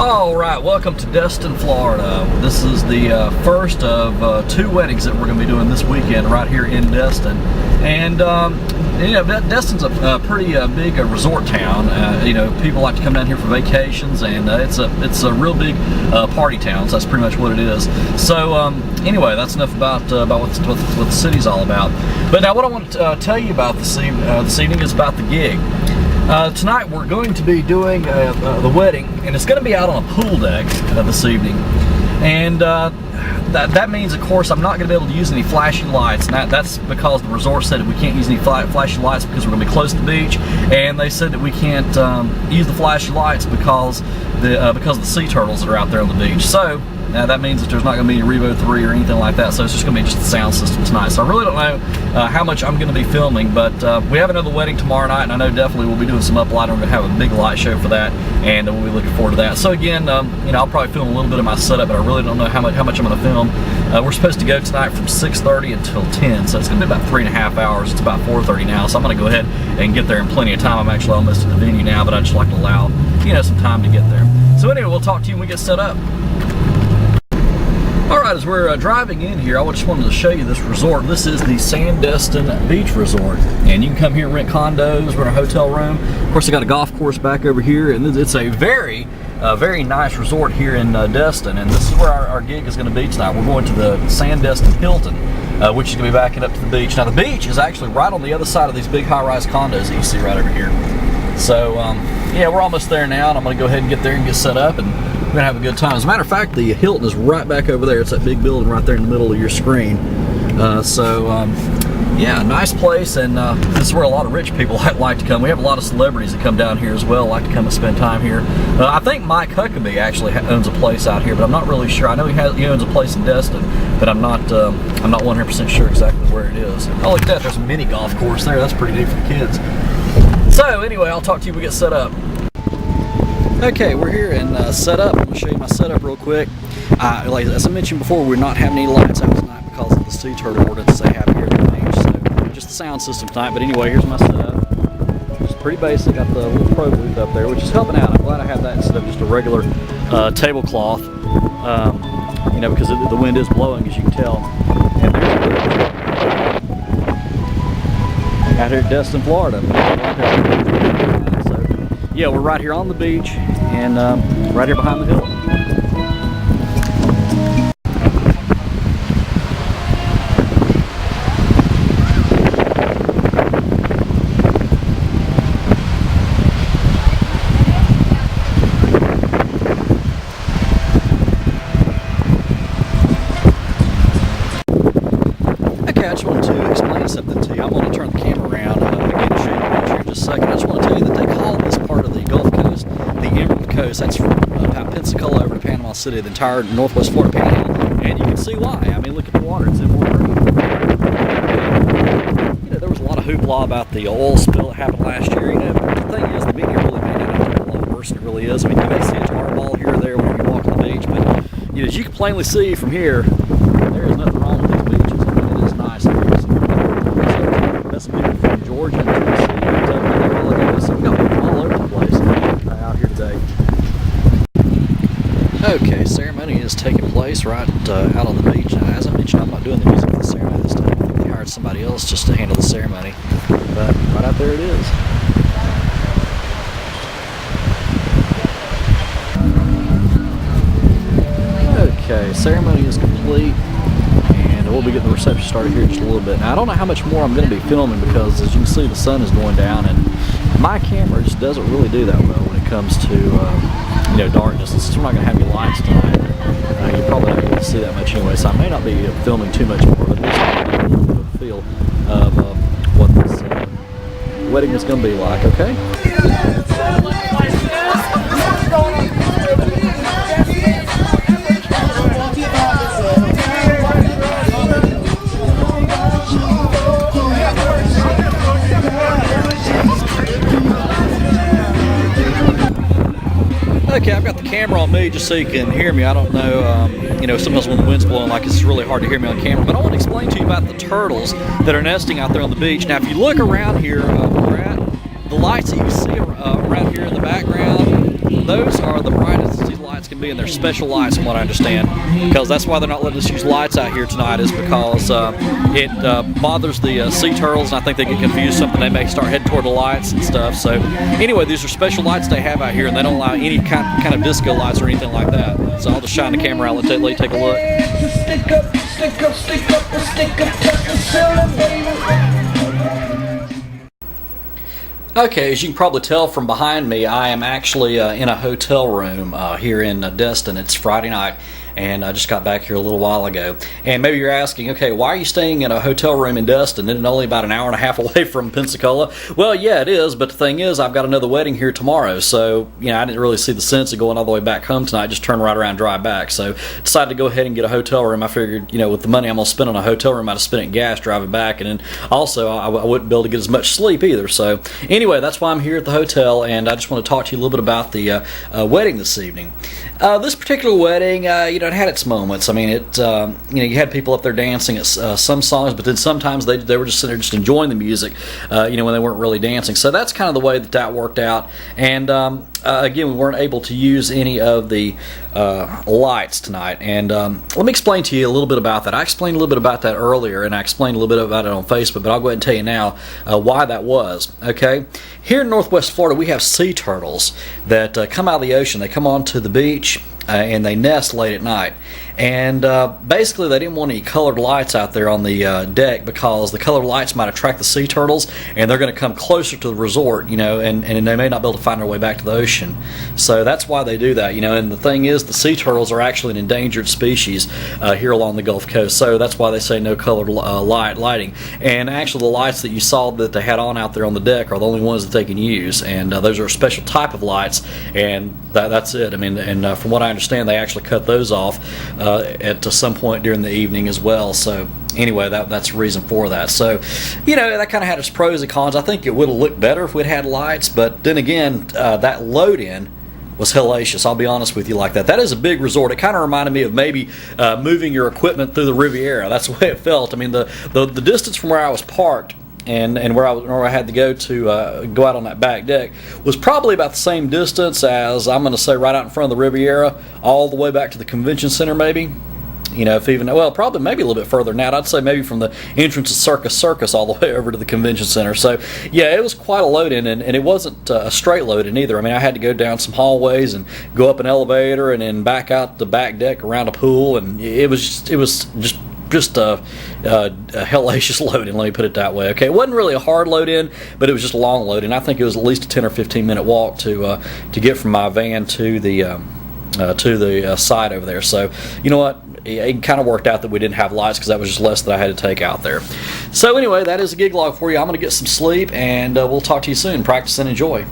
All right, welcome to Destin, Florida. This is the first of two weddings that we're going to be doing this weekend right here in Destin. And Destin's a pretty big resort town. People like to come down here for vacations, and it's a real big party town. So that's pretty much what it is. So anyway, that's enough about what the city's all about. But now, what I want to tell you about this evening is about the gig. Tonight we're going to be doing the wedding, and it's going to be out on a pool deck this evening. And that means, of course, I'm not going to be able to use any flashing lights. And that's because the resort said that we can't use any flashing lights because we're going to be close to the beach. And they said that we can't use the flashing lights because of the sea turtles that are out there on the beach. So that means that there's not going to be any Revo 3 or anything like that, so it's just going to be just the sound system tonight. So I really don't know how much I'm going to be filming, but we have another wedding tomorrow night, and I know definitely we'll be doing some uplighting. We're going to have a big light show for that, and we'll be looking forward to that. So again, I'll probably film a little bit of my setup, but I really don't know how much I'm going to film. We're supposed to go tonight from 6:30 until 10, so it's going to be about 3.5 hours. It's about 4:30 now, so I'm going to go ahead and get there in plenty of time. I'm actually almost at the venue now, but I just like to allow some time to get there. So anyway, we'll talk to you when we get set up. Alright, as we're driving in here, I just wanted to show you this resort. This is the Sandestin Beach Resort, and you can come here and rent condos, rent a hotel room. Of course, they got a golf course back over here, and it's a very nice resort here in Destin, and this is where our gig is going to be tonight. We're going to the Sandestin Hilton, which is going to be backing up to the beach. Now, the beach is actually right on the other side of these big high-rise condos that you see right over here. So, yeah, we're almost there now, and I'm going to go ahead and get there and get set up, and we're going to have a good time. As a matter of fact, the Hilton is right back over there. It's that big building right there in the middle of your screen. Yeah, nice place, and this is where a lot of rich people like to come. We have a lot of celebrities that come down here as well, like to come and spend time here. I think Mike Huckabee actually owns a place out here, but I'm not really sure. I know he owns a place in Destin, but I'm not 100% sure exactly where it is. Oh, look at that! There's a mini golf course there. That's pretty neat for the kids. So anyway, I'll talk to you when we get set up. Okay, we're here and set up. I'm going to show you my setup real quick. As I mentioned before, we're not having any lights out tonight because of the sea turtle ordinance they have here at the beach. So just the sound system tonight. But anyway, here's my setup. It's pretty basic. Got the little Pro booth up there, which is helping out. I'm glad I have that instead of just a regular tablecloth. Because the wind is blowing, as you can tell. And there's out here at Destin, Florida. So, yeah, we're right here on the beach and right here behind the hill. Okay, I just wanted to explain something to you. I'm going to turn the camera around again to show you the picture in just a second. I just want to tell you that they call this part of the Gulf Coast the Emerald Coast. That's from Pensacola over to Panama City, the entire Northwest Florida Panhandle, and you can see why. I mean, look at the water; it's emerald green. There was a lot of hoopla about the oil spill that happened last year. But the thing is, the media really made it out a lot worse than it really is. I mean, you may see a tar ball here or there when you walk on the beach, but as you can plainly see from here, there is nothing wrong with these beaches. I mean, it is nice. So that's beautiful from Georgia and Tennessee, Kentucky, Alabama. So we got people all over the place out here today. Okay, ceremony is taking place right out on the beach. Now, as I mentioned, I'm not doing the music for the ceremony this time. I think they hired somebody else just to handle the ceremony. But right out there it is. Okay, ceremony is complete, and we'll be getting the reception started here in just a little bit. Now, I don't know how much more I'm going to be filming because, as you can see, the sun is going down, and my camera just doesn't really do that well when it comes to darkness. Since we're not going to have any lights tonight, you're probably not going to see that much anyway, so I may not be filming too much more, but at least I'll get a little bit of a feel of what this wedding is going to be like, okay? Okay, I've got the camera on me just so you can hear me. I don't know, sometimes when the wind's blowing, it's really hard to hear me on camera. But I want to explain to you about the turtles that are nesting out there on the beach. Now, if you look around here where we're at, the lights that you see around here in the background, those are the brightest. These lights lights can be, and they're special lights from what I understand, because that's why they're not letting us use lights out here tonight, is because it bothers the sea turtles, and I think they get confused, something they may start heading toward the lights and stuff. So anyway, these are special lights they have out here, and they don't allow any kind of disco lights or anything like that. So I'll just shine the camera out, let you take a look. Stick up, stick up, stick up, stick up, touch the ceiling, baby. Okay, as you can probably tell from behind me, I am actually in a hotel room here in Destin. It's Friday night, and I just got back here a little while ago. And maybe you're asking, okay, why are you staying in a hotel room in Destin? Isn't it only about an hour and a half away from Pensacola? Well, yeah, it is, but the thing is, I've got another wedding here tomorrow, so I didn't really see the sense of going all the way back home tonight, just turn right around and drive back. So decided to go ahead and get a hotel room. I figured, with the money I'm going to spend on a hotel room, I'd have spent it in gas driving back, and then also I wouldn't be able to get as much sleep either. So anyway, that's why I'm here at the hotel, and I just want to talk to you a little bit about the wedding this evening. This particular wedding, it had its moments. I mean, you had people up there dancing at some songs, but then sometimes they were just sitting there just enjoying the music, when they weren't really dancing. So that's kind of the way that worked out. And again, we weren't able to use any of the lights tonight. And let me explain to you a little bit about that. I explained a little bit about that earlier, and I explained a little bit about it on Facebook, but I'll go ahead and tell you now why that was. Okay, here in Northwest Florida, we have sea turtles that come out of the ocean. They come onto the beach. And they nest late at night, and basically they didn't want any colored lights out there on the deck, because the colored lights might attract the sea turtles, and they're going to come closer to the resort, and they may not be able to find their way back to the ocean. So that's why they do that, and the thing is, the sea turtles are actually an endangered species here along the Gulf Coast, so that's why they say no colored lighting. And actually the lights that you saw that they had on out there on the deck are the only ones that they can use, and those are a special type of lights, and that's it. I mean, and from what I understand, they actually cut those off at some point during the evening as well. So anyway, that's the reason for that. So that kind of had its pros and cons. I think it would have looked better if we'd had lights, but then again, that load-in was hellacious. I'll be honest with you like that. That is a big resort. It kind of reminded me of maybe moving your equipment through the Riviera. That's the way it felt. I mean, the distance from where I was parked and where I had to go out on that back deck was probably about the same distance as, I'm going to say, right out in front of the Riviera, all the way back to the convention center, maybe. Probably maybe a little bit further than that. I'd say maybe from the entrance of Circus all the way over to the convention center. So yeah, it was quite a load-in, and it wasn't a straight load-in either. I mean, I had to go down some hallways and go up an elevator and then back out the back deck around a pool, and it was just a hellacious load-in, let me put it that way. Okay, it wasn't really a hard load-in, but it was just a long load-in. I think it was at least a 10 or 15 minute walk to get from my van to the site over there. So you know what, it kind of worked out that we didn't have lights, because that was just less that I had to take out there. So anyway, that is a gig log for you. I'm going to get some sleep, and we'll talk to you soon. Practice and enjoy.